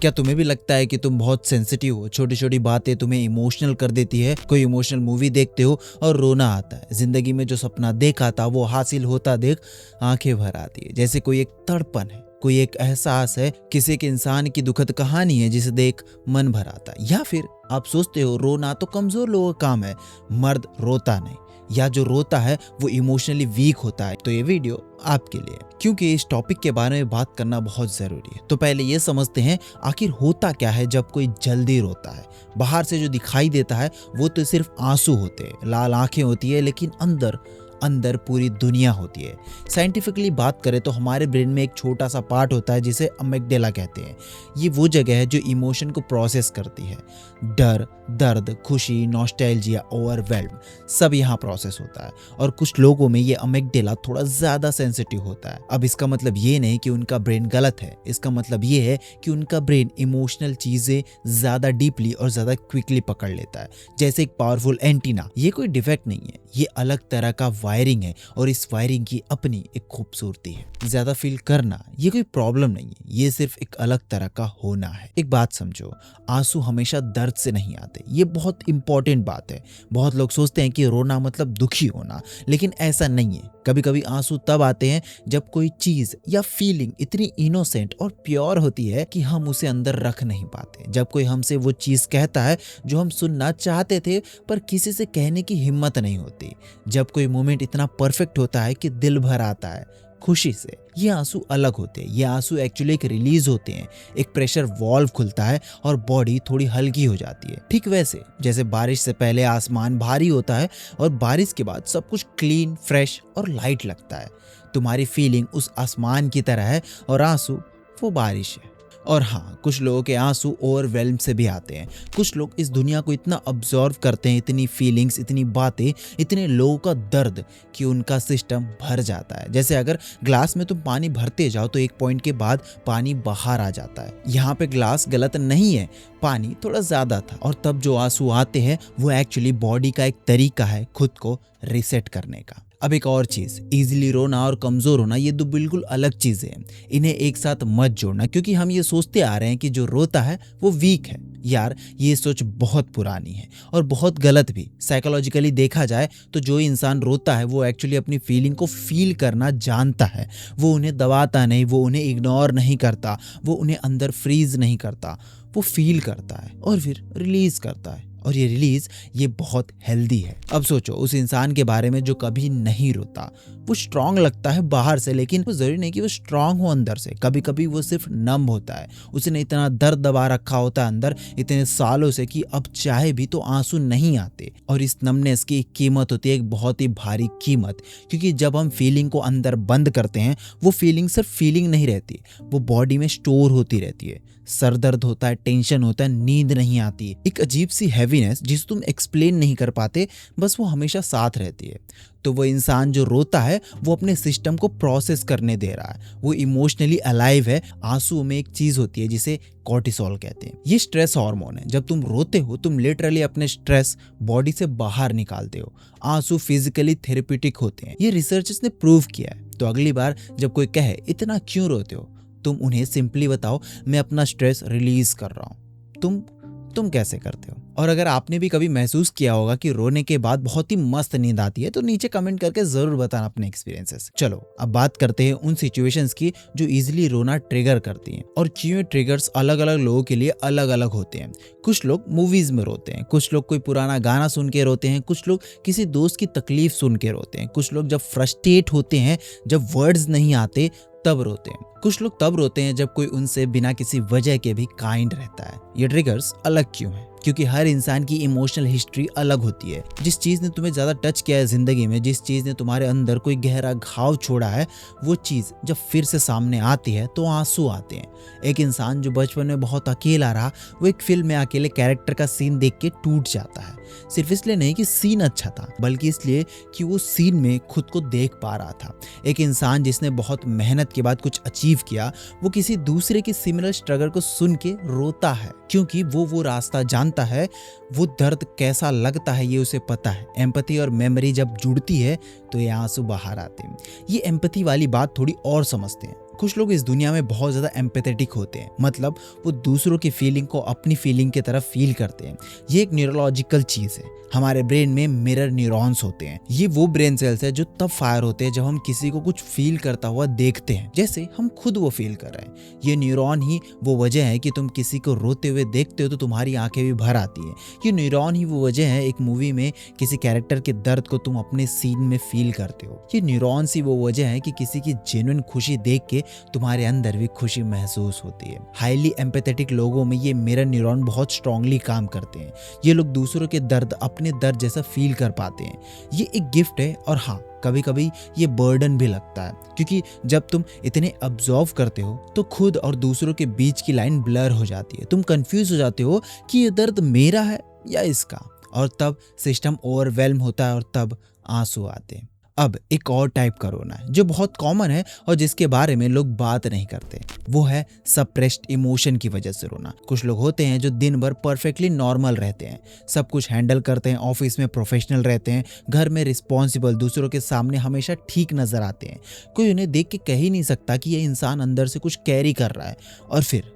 क्या तुम्हें भी लगता है कि तुम बहुत सेंसिटिव हो, छोटी छोटी बातें तुम्हें इमोशनल कर देती है? कोई इमोशनल मूवी देखते हो और रोना आता है, जिंदगी में जो सपना देखा था वो हासिल होता देख आंखें भर आती है, जैसे कोई एक तड़पन है, कोई एक एहसास है, किसी एक इंसान की दुखद कहानी है जिसे देख मन भर आता है। या फिर आप सोचते हो रोना तो कमजोर लोगों का काम है, मर्द रोता नहीं, या जो रोता है वो इमोशनली वीक होता है। तो ये वीडियो आपके लिए, क्योंकि इस टॉपिक के बारे में बात करना बहुत जरूरी है। तो पहले ये समझते हैं आखिर होता क्या है जब कोई जल्दी रोता है। बाहर से जो दिखाई देता है वो तो सिर्फ आंसू होते हैं, लाल आंखें होती है, लेकिन अंदर अंदर पूरी दुनिया होती है। साइंटिफिकली बात करें तो हमारे ब्रेन में एक छोटा सा पार्ट होता है जिसे अमिग्डाला कहते हैं। ये वो जगह है जो इमोशन को प्रोसेस करती है। डर, दर्द, खुशी, नॉस्टैल्जिया, ओवरवेल्म सब यहाँ प्रोसेस होता है। और कुछ लोगों में ये अमिग्डाला थोड़ा ज़्यादा सेंसिटिव होता है। अब इसका मतलब ये नहीं कि उनका ब्रेन गलत है, इसका मतलब ये है कि उनका ब्रेन इमोशनल चीज़ें ज़्यादा डीपली और ज़्यादा क्विकली पकड़ लेता है, जैसे एक पावरफुल एंटीना। ये कोई डिफेक्ट नहीं है, ये अलग तरह का वायरिंग है, और इस वायरिंग की अपनी एक खूबसूरती है। ज्यादा फील करना ये कोई प्रॉब्लम नहीं है, ये सिर्फ एक अलग तरह का होना है। एक बात समझो, आंसू हमेशा दर्द से नहीं आते, ये बहुत इंपॉर्टेंट बात है। बहुत लोग सोचते हैं कि रोना मतलब दुखी होना, लेकिन ऐसा नहीं है। कभी कभी आंसू तब आते हैं जब कोई चीज या फीलिंग इतनी इनोसेंट और प्योर होती है कि हम उसे अंदर रख नहीं पाते। जब कोई हमसे वो चीज कहता है जो हम सुनना चाहते थे पर किसी से कहने की हिम्मत नहीं होती। जब कोई मोमेंट इतना परफेक्ट होता है कि दिल भर आता है खुशी से। ये आंसू अलग होते हैं, ये आंसू एक्चुअली एक रिलीज होते हैं, एक प्रेशर वॉल्व खुलता है और बॉडी थोड़ी हल्की हो जाती है। ठीक वैसे जैसे बारिश से पहले आसमान भारी होता है और बारिश के बाद सब कुछ क्लीन, फ्रेश और लाइट लगता है। तुम्हारी फीलिंग उस आसमान की तरह है और आंसू वो बारिश है। और हाँ, कुछ लोगों के आंसू ओवरवेल्म से भी आते हैं। कुछ लोग इस दुनिया को इतना ऑब्जर्व करते हैं, इतनी फीलिंग्स, इतनी बातें, इतने लोगों का दर्द कि उनका सिस्टम भर जाता है। जैसे अगर ग्लास में तुम पानी भरते जाओ तो एक पॉइंट के बाद पानी बाहर आ जाता है। यहाँ पे ग्लास गलत नहीं है, पानी थोड़ा ज्यादा था। और तब जो आंसू आते हैं वो एक्चुअली बॉडी का एक तरीका है खुद को रिसेट करने का। अब एक और चीज, इजीली रोना और कमजोर होना ये दो बिल्कुल अलग चीजें हैं। इन्हें एक साथ मत जोड़ना, क्योंकि हम ये सोचते आ रहे हैं कि जो रोता है वो वीक है। यार ये सोच बहुत पुरानी है और बहुत गलत भी। साइकोलॉजिकली देखा जाए तो जो इंसान रोता है वो एक्चुअली अपनी फीलिंग को फील करना जानता है। वो उन्हें दबाता नहीं, वो उन्हें इग्नोर नहीं करता, वो उन्हें अंदर फ्रीज नहीं करता, वो फील करता है और फिर रिलीज करता है। और ये रिलीज ये बहुत हेल्दी है। अब सोचो उस इंसान के बारे में जो कभी नहीं रोता। वो स्ट्रांग लगता है बाहर से, लेकिन वो जरूरी नहीं कि वो स्ट्रांग हो अंदर से। कभी कभी वो सिर्फ नम होता है, उसने इतना दर्द दबा रखा होता है अंदर इतने सालों से कि अब चाहे भी तो आंसू नहीं आते। और इस नमनेस की एक कीमत होती है, एक बहुत ही भारी कीमत, क्योंकि जब हम फीलिंग को अंदर बंद करते हैं वो फीलिंग सिर्फ फीलिंग नहीं रहती, वो बॉडी में स्टोर होती रहती है। सर दर्द होता है, टेंशन होता है, नींद नहीं आती, एक अजीब सी हैवीनेस जिसे तुम एक्सप्लेन नहीं कर पाते, बस वो हमेशा साथ रहती है। तो वो इंसान जो रोता है वो अपने सिस्टम को प्रोसेस करने दे रहा है, वो इमोशनली अलाइव है। आंसू में एक चीज होती है जिसे कॉर्टिसोल कहते हैं, ये स्ट्रेस हार्मोन है। जब तुम रोते हो तुम लिटरली अपने स्ट्रेस बॉडी से बाहर निकालते हो। आंसू फिजिकली थेरेप्यूटिक होते हैं, ये रिसर्चर्स ने प्रूव किया है। तो अगली बार जब कोई कहे इतना क्यों रोते हो, तुम उन्हें सिंपली बताओ मैं अपना स्ट्रेस रिलीज कर रहा हूं। तुम कैसे करते हो? और अगर आपने भी कभी महसूस किया होगा कि रोने के बाद बहुत ही मस्त नींद आती है तो नीचे कमेंट करके जरूर बताना अपने एक्सपीरियंसेस। चलो अब बात करते हैं उन सिचुएशंस की जो इजीली रोना ट्रिगर करती हैं। और ये ट्रिगर्स अलग अलग लोगों के लिए अलग अलग होते हैं। कुछ लोग मूवीज में रोते हैं, कुछ लोग कोई पुराना गाना सुन के रोते हैं, कुछ लोग किसी दोस्त की तकलीफ सुन के रोते हैं, कुछ लोग जब फ्रस्ट्रेट होते हैं, जब वर्ड्स नहीं आते तब रोते हैं, कुछ लोग तब रोते हैं जब कोई उनसे बिना किसी वजह के भी काइंड रहता है। ये ट्रिगर्स अलग क्यों हैं? क्योंकि हर इंसान की इमोशनल हिस्ट्री अलग होती है। जिस चीज ने तुम्हें ज्यादा टच किया है जिंदगी में, जिस चीज ने तुम्हारे अंदर कोई गहरा घाव छोड़ा है, वो चीज जब फिर से सामने आती है तो आंसू आते हैं। एक इंसान जो बचपन में बहुत अकेला रहा, वो एक फिल्म में अकेले कैरेक्टर का सीन देख के टूट जाता है। सिर्फ इसलिए नहीं कि सीन अच्छा था, बल्कि इसलिए कि वो सीन में खुद को देख पा रहा था। एक इंसान जिसने बहुत मेहनत के बाद कुछ अचीव किया, वो किसी दूसरे की सिमिलर स्ट्रगल को सुन के रोता है, क्योंकि वो रास्ता जानता है, वो दर्द कैसा लगता है ये उसे पता है। एम्पैथी और मेमोरी जब जुड़ती है तो ये आंसू बाहर आते हैं। ये एम्पैथी वाली बात थोड़ी और समझते हैं। कुछ लोग इस दुनिया में बहुत ज़्यादा एम्पैथेटिक होते हैं, मतलब वो दूसरों की फीलिंग को अपनी फीलिंग की तरफ फील करते हैं। ये एक न्यूरोलॉजिकल चीज़ है। हमारे ब्रेन में मिरर न्यूरॉन्स होते हैं। ये वो ब्रेन सेल्स है जो तब फायर होते हैं जब हम किसी को कुछ फील करता हुआ देखते हैं, जैसे हम खुद वो फील कर रहे हैं। ये न्यूरॉन ही वो वजह है कि तुम किसी को रोते हुए देखते हो तो तुम्हारी आंखें भी भर आती हैं। ये न्यूरॉन ही वो वजह है एक मूवी में किसी कैरेक्टर के दर्द को तुम अपने सीन में फील करते हो। ये न्यूरॉन्स ही वो वजह है कि किसी की जेन्युइन खुशी देख के तुम्हारे अंदर भी खुशी महसूस होती है। हाईली एम्पैथेटिक लोगों में ये मिरर न्यूरॉन बहुत स्ट्रांगली काम करते हैं। ये लोग दूसरों के दर्द अपने दर्द जैसा फील कर पाते हैं। ये एक गिफ्ट है, और हाँ, कभी कभी ये बर्डन भी लगता है, क्योंकि जब तुम इतने ऑब्जर्व करते हो तो खुद और दूसरों के बीच की लाइन ब्लर हो जाती है। तुम कंफ्यूज हो जाते हो कि ये दर्द मेरा है या इसका, और तब सिस्टम ओवरवेल्म होता है और तब आंसू आते हैं। अब एक और टाइप का रोना है जो बहुत कॉमन है और जिसके बारे में लोग बात नहीं करते। वो है सप्रेस्ड इमोशन की वजह से रोना। कुछ लोग होते हैं जो दिन भर परफेक्टली नॉर्मल रहते हैं, सब कुछ हैंडल करते हैं, ऑफिस में प्रोफेशनल रहते हैं, घर में रिस्पॉन्सिबल, दूसरों के सामने हमेशा ठीक नजर आते हैं। कोई उन्हें देख के कह ही नहीं सकता कि ये इंसान अंदर से कुछ कैरी कर रहा है। और फिर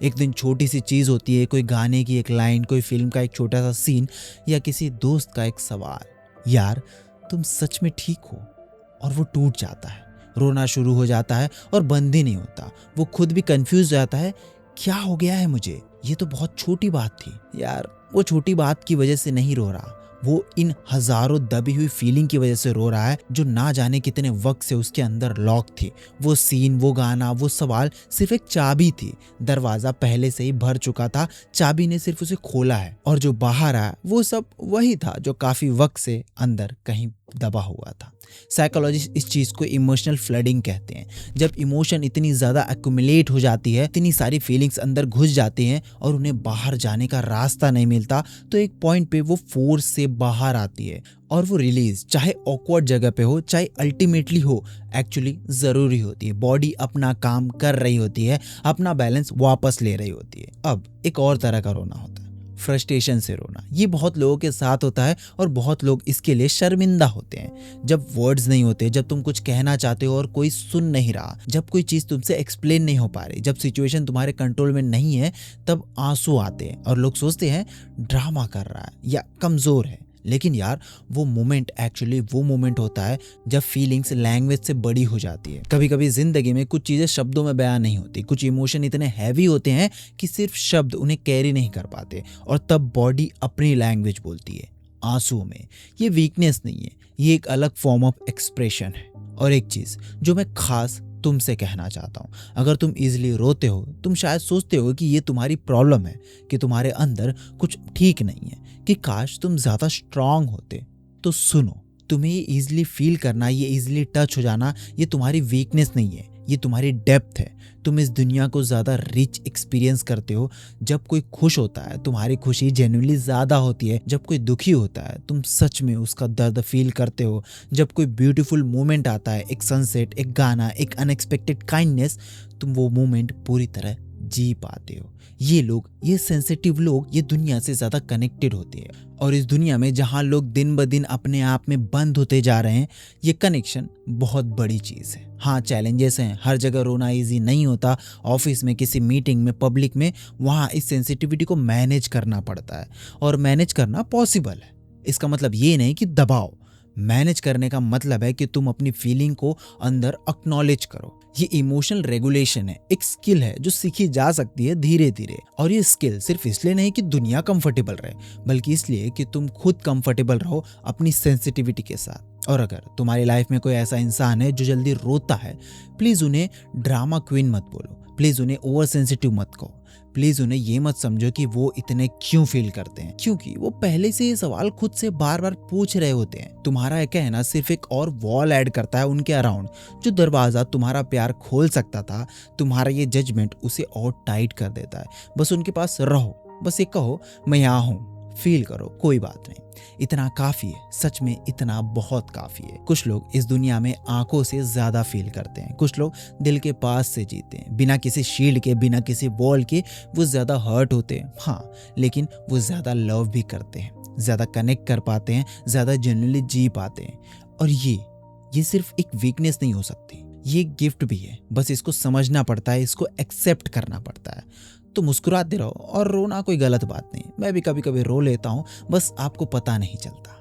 एक दिन छोटी सी चीज होती है, कोई गाने की एक लाइन, कोई फिल्म का एक छोटा सा सीन, या किसी दोस्त का एक सवाल, यार तुम सच में ठीक हो, और वो टूट जाता है। रोना शुरू हो जाता है और बंद ही नहीं होता। वो खुद भी कंफ्यूज हो जाता है, क्या हो गया है मुझे, ये तो बहुत छोटी बात थी। यार वो छोटी बात की वजह से नहीं रो रहा, वो इन हजारों दबी हुई फीलिंग की वजह से रो रहा है जो ना जाने कितने वक्त से उसके अंदर लॉक थी। वो सीन, वो गाना, वो सवाल सिर्फ एक चाबी थी। दरवाजा पहले से ही भर चुका था, चाबी ने सिर्फ उसे खोला है, और जो बाहर आया वो सब वही था जो काफी वक्त से अंदर कहीं दबा हुआ था। साइकोलॉजिस्ट इस चीज को इमोशनल फ्लडिंग कहते हैं। जब इमोशन इतनी ज्यादा एक्यूमुलेट हो जाती है, इतनी सारी फीलिंग्स अंदर घुस जाती हैं और उन्हें बाहर जाने का रास्ता नहीं मिलता, तो एक पॉइंट पे वो फोर्स से बाहर आती है, और वो रिलीज चाहे ऑकवर्ड जगह पे हो, चाहे अल्टीमेटली हो, एक्चुअली जरूरी होती है। बॉडी अपना काम कर रही होती है, अपना बैलेंस वापस ले रही होती है। अब एक और तरह का रोना होता है, फ्रस्ट्रेशन से रोना। ये बहुत लोगों के साथ होता है और बहुत लोग इसके लिए शर्मिंदा होते हैं। जब वर्ड्स नहीं होते, जब तुम कुछ कहना चाहते हो और कोई सुन नहीं रहा, जब कोई चीज तुमसे एक्सप्लेन नहीं हो पा रही, जब सिचुएशन तुम्हारे कंट्रोल में नहीं है, तब आंसू आते हैं और लोग सोचते हैं ड्रामा कर रहा है या कमजोर है। लेकिन यार वो मोमेंट एक्चुअली वो मोमेंट होता है जब फीलिंग्स लैंग्वेज से बड़ी हो जाती है। कभी कभी जिंदगी में कुछ चीजें शब्दों में बयान नहीं होती, कुछ इमोशन इतने हैवी होते हैं कि सिर्फ शब्द उन्हें कैरी नहीं कर पाते, और तब बॉडी अपनी लैंग्वेज बोलती है आंसुओं में। ये वीकनेस नहीं है, ये एक अलग फॉर्म ऑफ एक्सप्रेशन है। और एक चीज जो मैं खास तुमसे कहना चाहता हूँ, अगर तुम इजिली रोते हो, तुम शायद सोचते हो कि ये तुम्हारी प्रॉब्लम है, कि तुम्हारे अंदर कुछ ठीक नहीं है, कि काश तुम ज्यादा स्ट्रांग होते। तो सुनो, तुम्हें ये इजिली फील करना, ये इजिली टच हो जाना, ये तुम्हारी वीकनेस नहीं है, ये तुम्हारी डेप्थ है। तुम इस दुनिया को ज्यादा रिच एक्सपीरियंस करते हो। जब कोई खुश होता है, तुम्हारी खुशी जेन्युइनली ज्यादा होती है। जब कोई दुखी होता है, तुम सच में उसका दर्द फील करते हो। जब कोई ब्यूटीफुल मोमेंट आता है, एक सनसेट, एक गाना, एक अनएक्सपेक्टेड काइंडनेस, तुम वो मोमेंट पूरी तरह जी पाते हो। ये लोग, ये सेंसिटिव लोग, ये दुनिया से ज्यादा कनेक्टेड होते हैं। और इस दुनिया में जहां लोग दिन ब दिन अपने आप में बंद होते जा रहे हैं, ये कनेक्शन बहुत बड़ी चीज है। हाँ, चैलेंजेस हैं, हर जगह रोना इजी नहीं होता। ऑफिस में, किसी मीटिंग में, पब्लिक में, वहाँ इस सेंसिटिविटी को मैनेज करना पड़ता है, और मैनेज करना पॉसिबल है। इसका मतलब ये नहीं कि दबाओ। मैनेज करने का मतलब है कि तुम अपनी फीलिंग को अंदर एक्नॉलेज करो। ये इमोशनल रेगुलेशन है, एक स्किल है जो सीखी जा सकती है धीरे धीरे। और ये स्किल सिर्फ इसलिए नहीं कि दुनिया कंफर्टेबल रहे, बल्कि इसलिए कि तुम खुद कंफर्टेबल रहो अपनी सेंसिटिविटी के साथ। और अगर तुम्हारी लाइफ में कोई ऐसा इंसान है जो जल्दी रोता है, प्लीज उन्हें ड्रामा क्वीन मत बोलो, प्लीज उन्हें ओवर सेंसिटिव मत कहो, प्लीज उन्हें ये मत समझो कि वो इतने क्यों फील करते हैं, क्योंकि वो पहले से ये सवाल खुद से बार बार पूछ रहे होते हैं। तुम्हारा ये कहना सिर्फ एक और वॉल ऐड करता है उनके अराउंड, जो दरवाजा तुम्हारा प्यार खोल सकता था, तुम्हारा ये जजमेंट उसे और टाइट कर देता है। बस उनके पास रहो, बस ये कहो मैं यहाँ हूँ, फील करो, कोई बात नहीं। इतना काफी है, सच में इतना बहुत काफी है। कुछ लोग इस दुनिया में आंखों से ज्यादा फील करते हैं, कुछ लोग दिल के पास से जीते हैं, बिना किसी शील्ड के, बिना किसी वॉल के। वो ज्यादा हर्ट होते हैं, हाँ, लेकिन वो ज्यादा लव भी करते हैं, ज्यादा कनेक्ट कर पाते हैं, ज्यादा जेन्युइनली जी पाते हैं। और ये सिर्फ एक वीकनेस नहीं हो सकती, ये गिफ्ट भी है, बस इसको समझना पड़ता है, इसको एक्सेप्ट करना पड़ता है। तो मुस्कुराते रहो, और रोना कोई गलत बात नहीं। मैं भी कभी कभी रो लेता हूँ, बस आपको पता नहीं चलता।